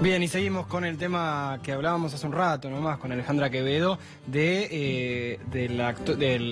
Bien, y seguimos con el tema que hablábamos hace un rato nomás con Alejandra Quevedo del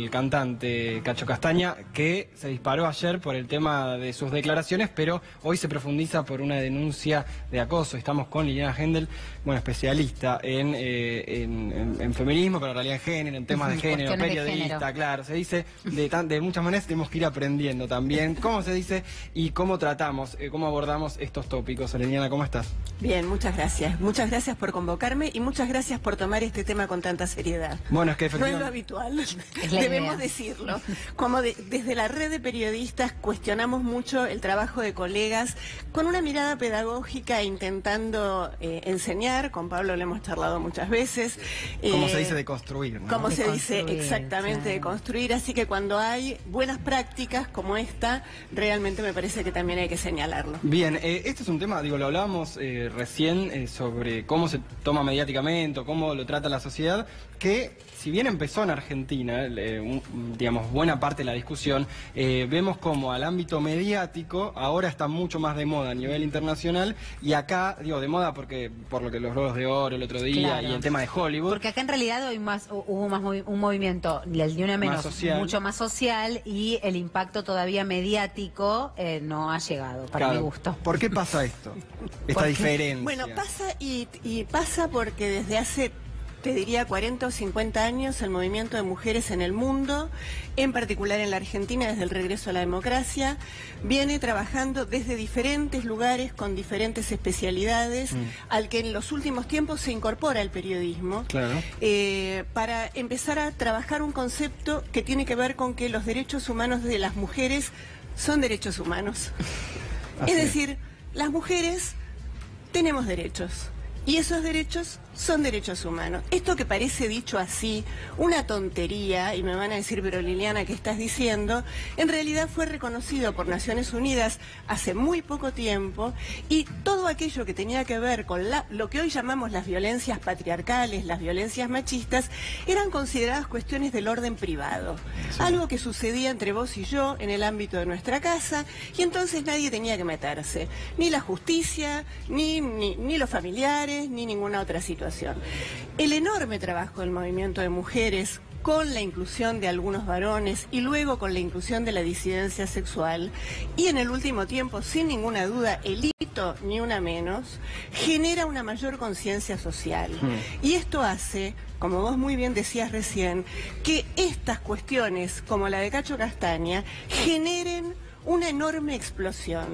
cantante Cacho Castaña, que se disparó ayer por el tema de sus declaraciones, pero hoy se profundiza por una denuncia de acoso. Estamos con Liliana Hendel, bueno, especialista en feminismo, pero en realidad en género, en temas de género, periodista, claro, se dice de muchas maneras. Tenemos que ir aprendiendo también cómo se dice y cómo tratamos, cómo abordamos estos tópicos. Liliana, ¿cómo estás? Bien, muchas gracias. Muchas gracias por convocarme y muchas gracias por tomar este tema con tanta seriedad. Bueno, es que efectivamente... No es lo habitual, debemos decirlo. Como desde la red de periodistas cuestionamos mucho el trabajo de colegas con una mirada pedagógica, intentando enseñar. Con Pablo lo hemos charlado muchas veces. Como se dice, de construir, ¿no? Como se dice exactamente, de construir. Así que cuando hay buenas prácticas como esta, realmente me parece que también hay que señalarlo. Bien, este es un tema, digo, lo hablábamos recién sobre cómo se toma mediáticamente o cómo lo trata la sociedad, que si bien empezó en Argentina, digamos, buena parte de la discusión, vemos como al ámbito mediático ahora está mucho más de moda a nivel internacional, y acá, digo, de moda porque por lo que los Globos de Oro el otro día, claro, y el tema de Hollywood. Porque acá en realidad hubo un movimiento, el de una menos, mucho más social, y el impacto todavía mediático no ha llegado, para mi gusto. ¿Por qué pasa esto? Esta diferencia. Bueno, pasa y pasa porque desde hace, te diría, 40 o 50 años, el movimiento de mujeres en el mundo, en particular en la Argentina, desde el regreso a la democracia, viene trabajando desde diferentes lugares, con diferentes especialidades, al que en los últimos tiempos se incorpora el periodismo, claro, para empezar a trabajar un concepto que tiene que ver con que los derechos humanos de las mujeres son derechos humanos. Es decir, las mujeres tenemos derechos, y esos derechos son derechos humanos. Esto que parece dicho así, una tontería, y me van a decir, pero Liliana, ¿qué estás diciendo? En realidad fue reconocido por Naciones Unidas hace muy poco tiempo, y todo aquello que tenía que ver con lo que hoy llamamos las violencias patriarcales, las violencias machistas, eran consideradas cuestiones del orden privado. Sí. Algo que sucedía entre vos y yo en el ámbito de nuestra casa, y entonces nadie tenía que meterse, ni la justicia, ni los familiares, ni ninguna otra situación. El enorme trabajo del movimiento de mujeres, con la inclusión de algunos varones y luego con la inclusión de la disidencia sexual, y en el último tiempo, sin ninguna duda, el hito, ni una menos, genera una mayor conciencia social. Y esto hace, como vos muy bien decías recién, que estas cuestiones, como la de Cacho Castaña, generen una enorme explosión,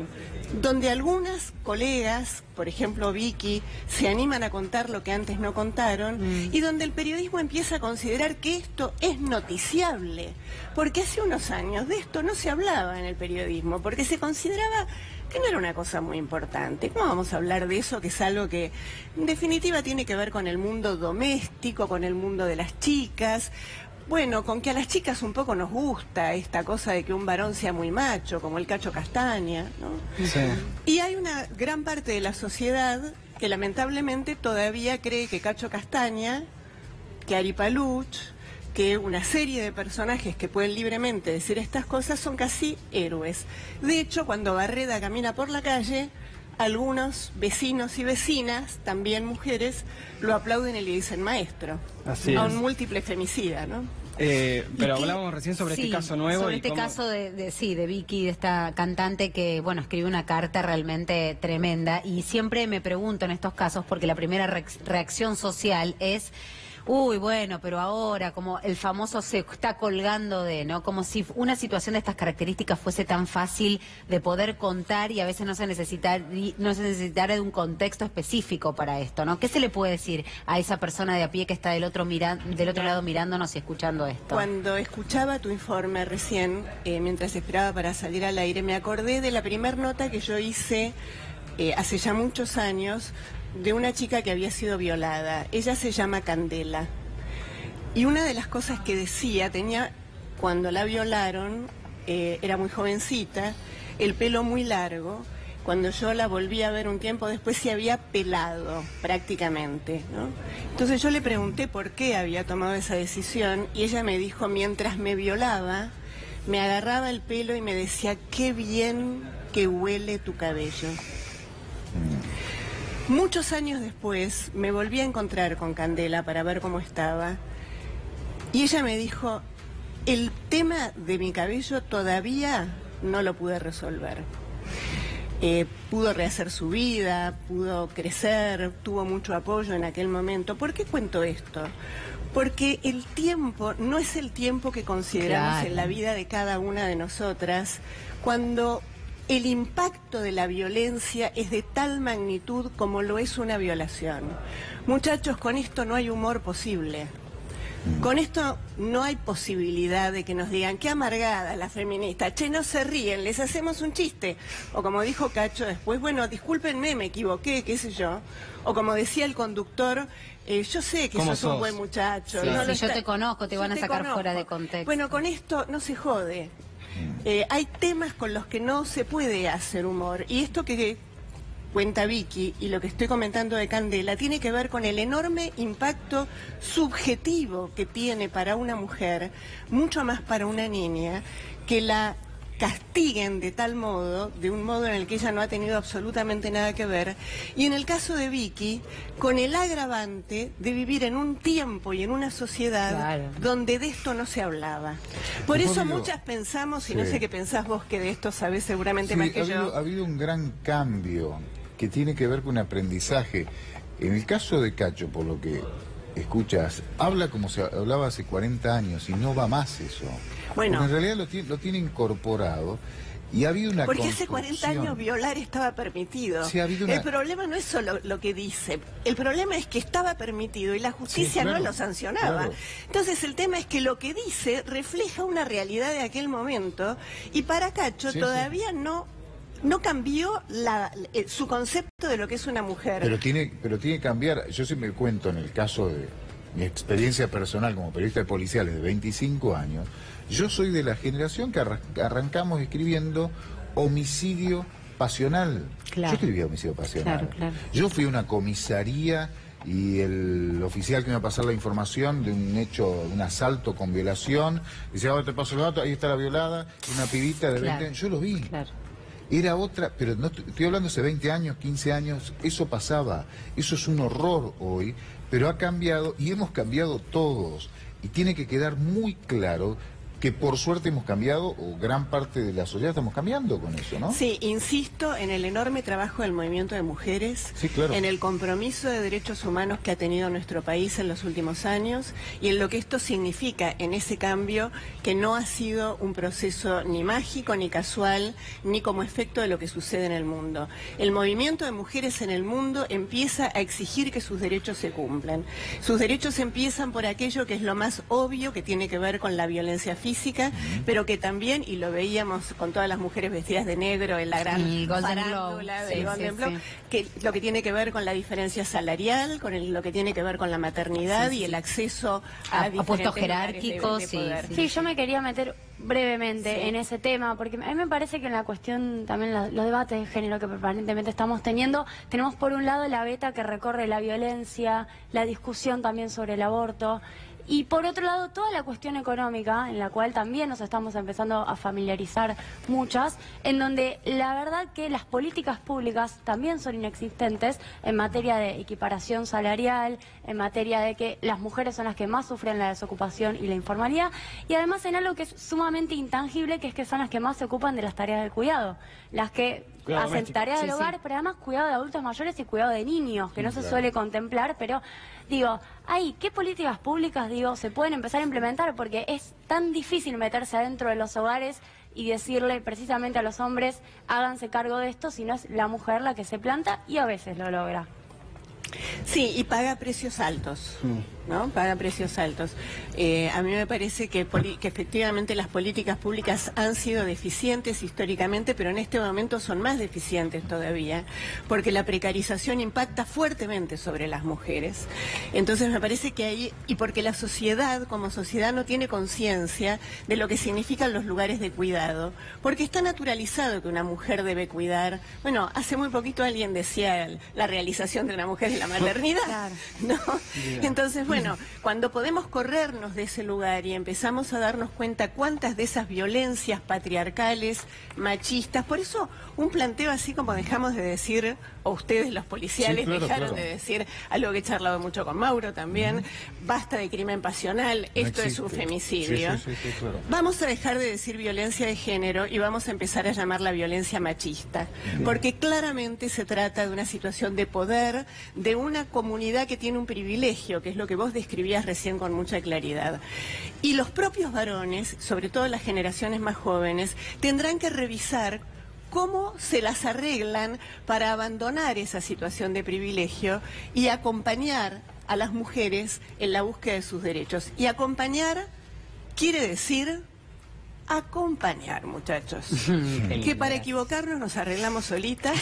donde algunas colegas, por ejemplo Vicky, se animan a contar lo que antes no contaron, y donde el periodismo empieza a considerar que esto es noticiable, porque hace unos años de esto no se hablaba en el periodismo, porque se consideraba que no era una cosa muy importante. ¿Cómo vamos a hablar de eso, que es algo que en definitiva tiene que ver con el mundo doméstico, con el mundo de las chicas? Bueno, con que a las chicas un poco nos gusta esta cosa de que un varón sea muy macho, como el Cacho Castaña, ¿no? Sí. Y hay una gran parte de la sociedad que lamentablemente todavía cree que Cacho Castaña, que Ari Paluch, que una serie de personajes que pueden libremente decir estas cosas son casi héroes. De hecho, cuando Barreda camina por la calle, algunos vecinos y vecinas, también mujeres, lo aplauden y le dicen maestro. Así a es. Un múltiple femicida, ¿no? Pero hablábamos recién sobre este caso nuevo. Sobre este caso de Vicky, de esta cantante que, bueno, escribió una carta realmente tremenda. Y siempre me pregunto en estos casos, porque la primera reacción social es: uy, bueno, pero ahora, como el famoso se está colgando de, ¿no? Como si una situación de estas características fuese tan fácil de poder contar, y a veces no se necesitara de un contexto específico para esto, ¿no? ¿Qué se le puede decir a esa persona de a pie que está del otro lado mirándonos y escuchando esto? Cuando escuchaba tu informe recién, mientras esperaba para salir al aire, me acordé de la primera nota que yo hice hace ya muchos años, de una chica que había sido violada. Ella se llama Candela. Y una de las cosas que decía, cuando la violaron, era muy jovencita, el pelo muy largo. Cuando yo la volví a ver un tiempo después, se había pelado prácticamente, ¿no? Entonces yo le pregunté por qué había tomado esa decisión, y ella me dijo: mientras me violaba, me agarraba el pelo y me decía: qué bien que huele tu cabello. Muchos años después me volví a encontrar con Candela para ver cómo estaba y ella me dijo, el tema de mi cabello todavía no lo pude resolver. Pudo rehacer su vida, pudo crecer, tuvo mucho apoyo en aquel momento. ¿Por qué cuento esto? Porque el tiempo no es el tiempo que consideramos en la vida de cada una de nosotras, cuando el impacto de la violencia es de tal magnitud como lo es una violación. Muchachos, con esto no hay humor posible. Con esto no hay posibilidad de que nos digan qué amargada la feminista, che, no se ríen, les hacemos un chiste. O como dijo Cacho después, bueno, discúlpenme, me equivoqué, qué sé yo. O como decía el conductor, yo sé que sos un buen muchacho. Sí, no si yo te conozco, te van a sacar fuera de contexto. Bueno, con esto no se jode. Hay temas con los que no se puede hacer humor. Y esto que cuenta Vicky y lo que estoy comentando de Candela tiene que ver con el enorme impacto subjetivo que tiene para una mujer, mucho más para una niña, que la castiguen de tal modo, de un modo en el que ella no ha tenido absolutamente nada que ver, y en el caso de Vicky, con el agravante de vivir en un tiempo y en una sociedad donde de esto no se hablaba. Por eso muchas pensamos, y no sé qué pensás vos, que de esto sabés seguramente más que yo. Ha habido un gran cambio que tiene que ver con un aprendizaje. En el caso de Cacho, por lo que escuchas, habla como se hablaba hace 40 años y no va más eso. Bueno, porque en realidad lo tiene incorporado y ha habido una porque hace 40 años violar estaba permitido. Sí, ha habido una... El problema no es solo lo que dice, el problema es que estaba permitido y la justicia no lo sancionaba. Entonces el tema es que lo que dice refleja una realidad de aquel momento y para Cacho todavía no cambió su concepto de lo que es una mujer. Pero tiene que cambiar. Yo siempre cuento en el caso de mi experiencia personal como periodista de policiales de 25 años, yo soy de la generación que arrancamos escribiendo homicidio pasional. Yo escribía homicidio pasional. Yo fui a una comisaría y el oficial que me iba a pasar la información de un hecho, un asalto con violación, decía, ahora te paso el dato, ahí está la violada, una pibita de 20 años. Yo lo vi. Era otra, pero no estoy hablando hace 20 años, 15 años, eso pasaba, eso es un horror hoy, pero ha cambiado y hemos cambiado todos. Y tiene que quedar muy claro que por suerte hemos cambiado, o gran parte de la sociedad estamos cambiando con eso, ¿no? Sí, insisto en el enorme trabajo del movimiento de mujeres, en el compromiso de derechos humanos que ha tenido nuestro país en los últimos años y en lo que esto significa en ese cambio que no ha sido un proceso ni mágico, ni casual, ni como efecto de lo que sucede en el mundo. El movimiento de mujeres en el mundo empieza a exigir que sus derechos se cumplan. Sus derechos empiezan por aquello que es lo más obvio, que tiene que ver con la violencia física, pero que también, y lo veíamos con todas las mujeres vestidas de negro en la gran farándula del Golden Globe, que lo que tiene que ver con la diferencia salarial, con lo que tiene que ver con la maternidad y el acceso a puestos jerárquicos. de poder. Sí, yo me quería meter brevemente en ese tema, porque a mí me parece que en la cuestión, también los debates de género que permanentemente estamos teniendo, tenemos por un lado la beta que recorre la violencia, la discusión también sobre el aborto, y por otro lado toda la cuestión económica, en la cual también nos estamos empezando a familiarizar muchas, en donde la verdad que las políticas públicas también son inexistentes en materia de equiparación salarial, en materia de que las mujeres son las que más sufren la desocupación y la informalidad, y además en algo que es sumamente intangible, que es que son las que más se ocupan de las tareas del cuidado, las que hacen tareas del hogar, pero además cuidado de adultos mayores y cuidado de niños, que no se suele contemplar, pero digo, ¿qué políticas públicas, se pueden empezar a implementar? Porque es tan difícil meterse adentro de los hogares y decirle precisamente a los hombres, háganse cargo de esto, si no es la mujer la que se planta y a veces lo logra. Sí, y paga precios altos, ¿no? Paga precios altos. A mí me parece que efectivamente las políticas públicas han sido deficientes históricamente, pero en este momento son más deficientes todavía, porque la precarización impacta fuertemente sobre las mujeres. Entonces me parece que ahí, y porque la sociedad, como sociedad, no tiene conciencia de lo que significan los lugares de cuidado, porque está naturalizado que una mujer debe cuidar. Bueno, hace muy poquito alguien decía la realización de una mujer de la maternidad. Claro. ¿No? Entonces, bueno, cuando podemos corrernos de ese lugar y empezamos a darnos cuenta cuántas de esas violencias patriarcales, machistas, por eso un planteo así como dejamos de decir, o ustedes los policiales Sí, claro, dejaron claro. de decir, algo que he charlado mucho con Mauro también, basta de crimen pasional, esto es un existe. femicidio. Sí, claro. Vamos a dejar de decir violencia de género y vamos a empezar a llamarla violencia machista, porque claramente se trata de una situación de poder de una comunidad que tiene un privilegio, que es lo que vos describías recién con mucha claridad. Y los propios varones, sobre todo las generaciones más jóvenes, tendrán que revisar cómo se las arreglan para abandonar esa situación de privilegio y acompañar a las mujeres en la búsqueda de sus derechos. Y acompañar quiere decir acompañar, muchachos. Que para equivocarnos nos arreglamos solitas.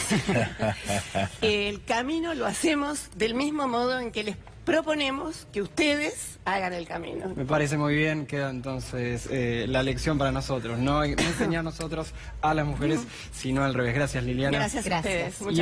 El camino lo hacemos del mismo modo en que les proponemos que ustedes hagan el camino. Me parece muy bien, queda entonces la lección para nosotros, no enseñar nosotros a las mujeres, sino al revés. Gracias, Liliana. Gracias a Gracias. ustedes. Muchas